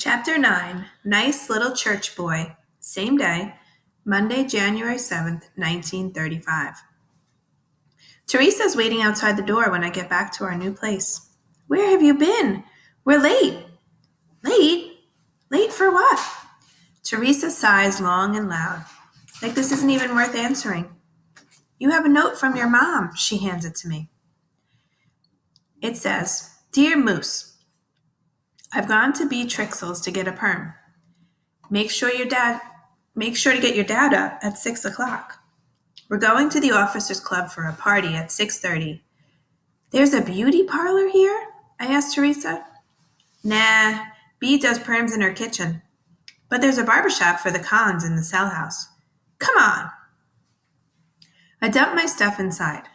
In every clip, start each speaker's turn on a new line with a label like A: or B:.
A: Chapter 9, Nice Little Church Boy, same day, Monday, January 7th, 1935. Teresa's waiting outside the door when I get back to our new place. Where have you been? We're late. Late? Late for what? Teresa sighs long and loud, like this isn't even worth answering. You have a note from your mom. She hands it to me. It says, Dear Moose, I've gone to B. Trixel's to get a perm. Make sure to get your dad up at 6 o'clock. We're going to the officers' club for a party at 6:30. There's a beauty parlor here? I asked Teresa. Nah, B does perms in her kitchen. But there's a barbershop for the Cons in the cell house. Come on. I dump my stuff inside.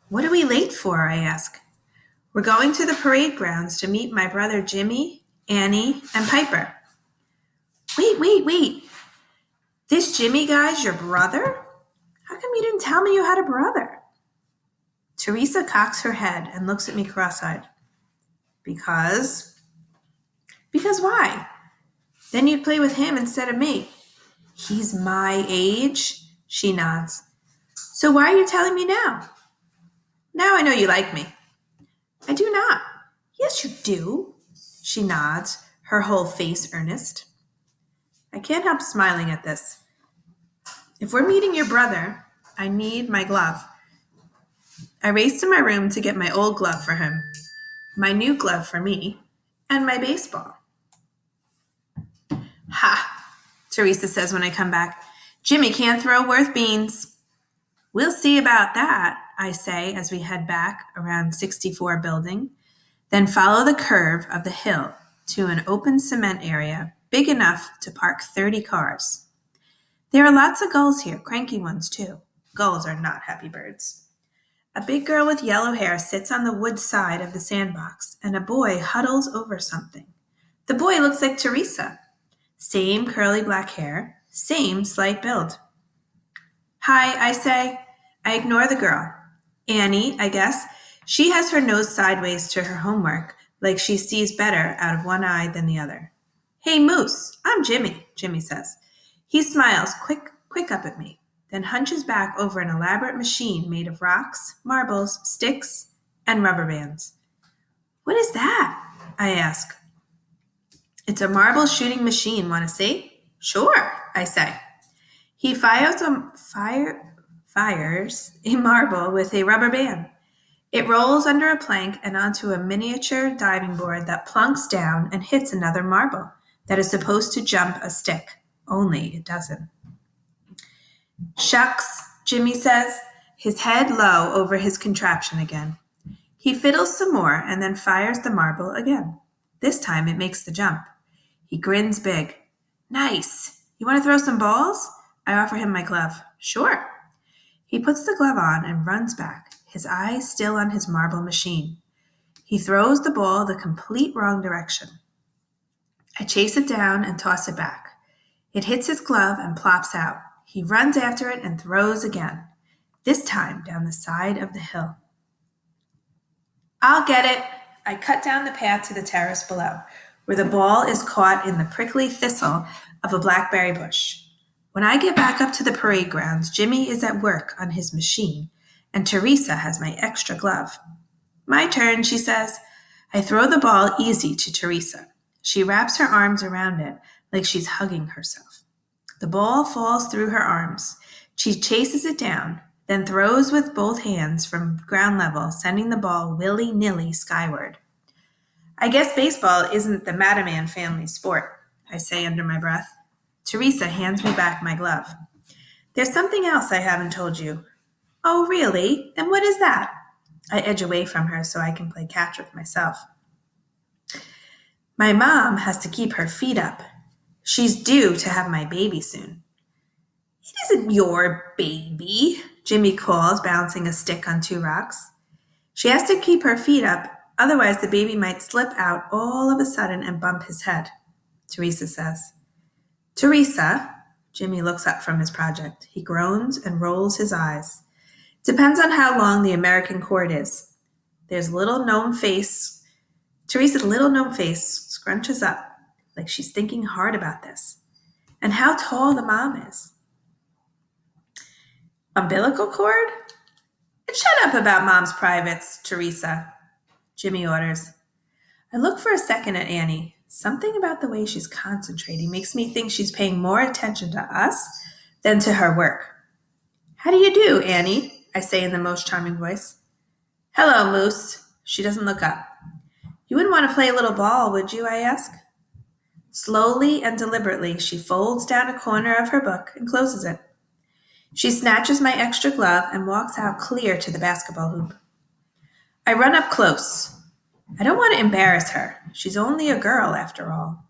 A: What are we late for? I ask. We're going to the parade grounds to meet my brother Jimmy, Annie, and Piper. Wait. This Jimmy guy's your brother? How come you didn't tell me you had a brother? Teresa cocks her head and looks at me cross-eyed. Because why? Then you'd play with him instead of me. He's my age, she nods. So why are you telling me now? Now I know you like me. I do not. Yes, you do, she nods, her whole face earnest. I can't help smiling at this. If we're meeting your brother, I need my glove. I race to my room to get my old glove for him, my new glove for me, and my baseball. Ha, Teresa says when I come back. Jimmy can't throw worth beans. We'll see about that, I say as we head back around 64 building, then follow the curve of the hill to an open cement area big enough to park 30 cars. There are lots of gulls here, cranky ones too. Gulls are not happy birds. A big girl with yellow hair sits on the wood side of the sandbox, and a boy huddles over something. The boy looks like Teresa. Same curly black hair, same slight build. Hi, I say. I ignore the girl. Annie, I guess. She has her nose sideways to her homework, like she sees better out of one eye than the other. Hey, Moose, I'm Jimmy, Jimmy says. He smiles quick up at me, then hunches back over an elaborate machine made of rocks, marbles, sticks, and rubber bands. What is that? I ask. It's a marble shooting machine. Want to see? Sure, I say. He fires a marble with a rubber band. It rolls under a plank and onto a miniature diving board that plunks down and hits another marble that is supposed to jump a stick. Only it doesn't. Shucks, Jimmy says, his head low over his contraption again. He fiddles some more and then fires the marble again. This time it makes the jump. He grins big. Nice. You want to throw some balls? I offer him my glove. Sure. He puts the glove on and runs back, his eyes still on his marble machine. He throws the ball the complete wrong direction. I chase it down and toss it back. It hits his glove and plops out. He runs after it and throws again, this time down the side of the hill. I'll get it. I cut down the path to the terrace below, where the ball is caught in the prickly thistle of a blackberry bush. When I get back up to the parade grounds, Jimmy is at work on his machine, and Teresa has my extra glove. My turn, she says. I throw the ball easy to Teresa. She wraps her arms around it like she's hugging herself. The ball falls through her arms. She chases it down, then throws with both hands from ground level, sending the ball willy-nilly skyward. I guess baseball isn't the Madaman family sport, I say under my breath. Teresa hands me back my glove. There's something else I haven't told you. Oh, really? And what is that? I edge away from her so I can play catch with myself. My mom has to keep her feet up. She's due to have my baby soon. It isn't your baby, Jimmy calls, balancing a stick on two rocks. She has to keep her feet up, otherwise the baby might slip out all of a sudden and bump his head, Teresa says. Teresa, Jimmy looks up from his project. He groans and rolls his eyes. Depends on how long the American cord is. Teresa's little gnome face scrunches up. like she's thinking hard about this. And how tall the mom is. Umbilical cord? And shut up about mom's privates, Teresa, Jimmy orders. I look for a second at Annie. Something about the way she's concentrating makes me think she's paying more attention to us than to her work. How do you do, Annie? I say in the most charming voice. Hello, Moose. She doesn't look up. You wouldn't want to play a little ball, would you, I ask? Slowly and deliberately, she folds down a corner of her book and closes it. She snatches my extra glove and walks out clear to the basketball hoop. I run up close. I don't want to embarrass her. She's only a girl, after all.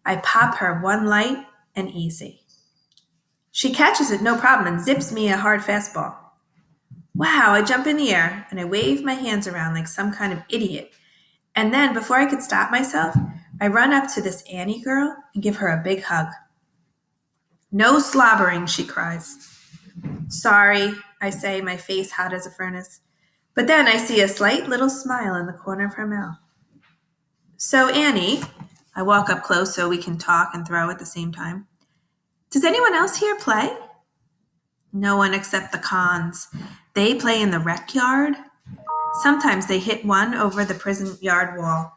A: I pop her one light and easy. She catches it no problem and zips me a hard fastball. Wow, I jump in the air and I wave my hands around like some kind of idiot. And then, before I could stop myself, I run up to this Annie girl and give her a big hug. No slobbering, she cries. Sorry, I say, my face hot as a furnace. But then I see a slight little smile in the corner of her mouth. So, Annie, I walk up close so we can talk and throw at the same time. Does anyone else here play? No one except the Cons. They play in the rec yard. Sometimes they hit one over the prison yard wall.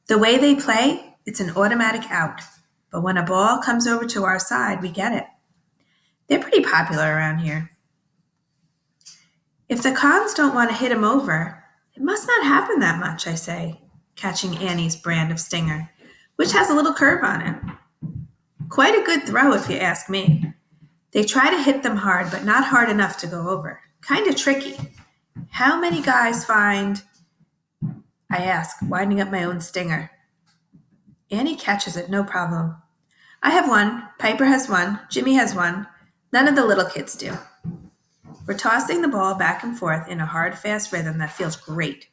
A: The way they play, it's an automatic out. But when a ball comes over to our side, we get it. They're pretty popular around here. If the Cons don't want to hit him over, it must not happen that much, I say, catching Annie's brand of stinger, which has a little curve on it. Quite a good throw, if you ask me. They try to hit them hard, but not hard enough to go over. Kind of tricky. How many guys find, I ask, winding up my own stinger? Annie catches it, no problem. I have one, Piper has one, Jimmy has one. None of the little kids do. We're tossing the ball back and forth in a hard, fast rhythm that feels great.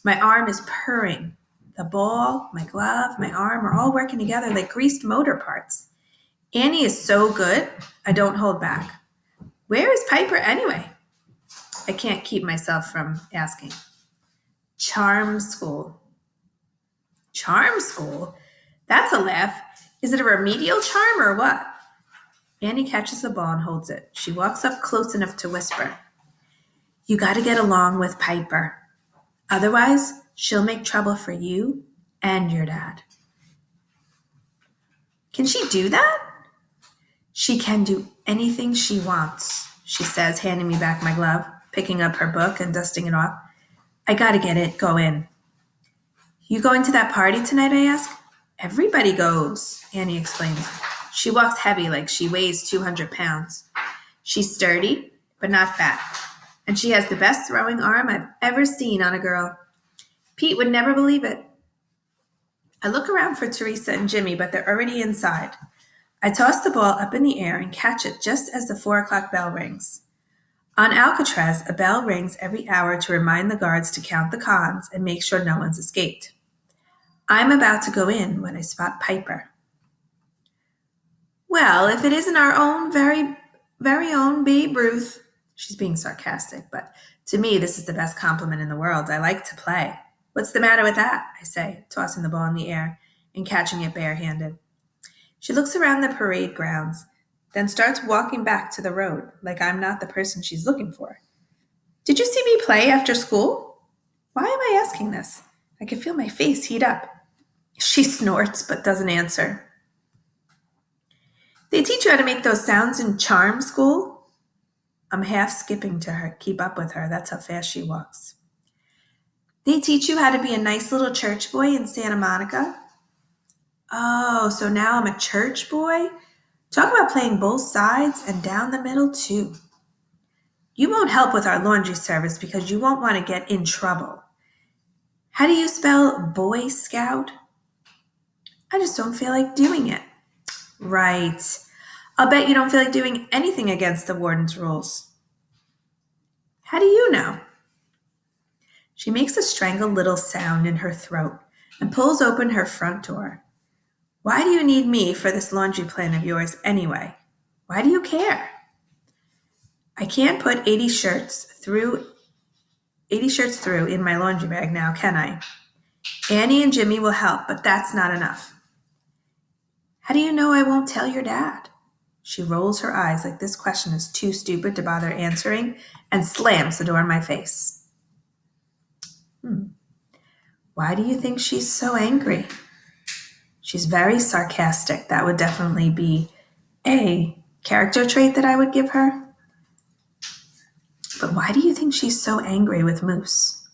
A: My arm is purring. The ball, my glove, my arm are all working together like greased motor parts. Annie is so good, I don't hold back. Where is Piper anyway? I can't keep myself from asking. Charm school. Charm school? That's a laugh. Is it a remedial charm or what? Annie catches the ball and holds it. She walks up close enough to whisper. You got to get along with Piper. Otherwise, she'll make trouble for you and your dad. Can she do that? She can do anything she wants, she says, handing me back my glove, picking up her book and dusting it off. I got to get it. Go in. You going to that party tonight, I ask? Everybody goes, Annie explains. She walks heavy like she weighs 200 pounds. She's sturdy, but not fat. And she has the best throwing arm I've ever seen on a girl. Pete would never believe it. I look around for Teresa and Jimmy, but they're already inside. I toss the ball up in the air and catch it just as the 4 o'clock bell rings. On Alcatraz, a bell rings every hour to remind the guards to count the Cons and make sure no one's escaped. I'm about to go in when I spot Piper. Well, if it isn't our own very own Babe Ruth. She's being sarcastic, but to me, this is the best compliment in the world. I like to play. What's the matter with that? I say, tossing the ball in the air and catching it barehanded. She looks around the parade grounds, then starts walking back to the road like I'm not the person she's looking for. Did you see me play after school? Why am I asking this? I can feel my face heat up. She snorts but doesn't answer. They teach you how to make those sounds in charm school? I'm half skipping to her, keep up with her. That's how fast she walks. They teach you how to be a nice little church boy in Santa Monica? Oh, so now I'm a church boy? Talk about playing both sides and down the middle too. You won't help with our laundry service because you won't want to get in trouble. How do you spell Boy Scout? I just don't feel like doing it. Right. I'll bet you don't feel like doing anything against the warden's rules. How do you know? She makes a strangled little sound in her throat and pulls open her front door. Why do you need me for this laundry plan of yours anyway? Why do you care? I can't put 80 shirts through in my laundry bag now, can I? Annie and Jimmy will help, but that's not enough. How do you know I won't tell your dad? She rolls her eyes like this question is too stupid to bother answering and slams the door in my face. Why do you think she's so angry? She's very sarcastic. That would definitely be a character trait that I would give her. But why do you think she's so angry with Moose?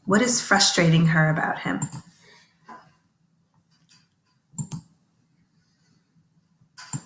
A: What is frustrating her about him?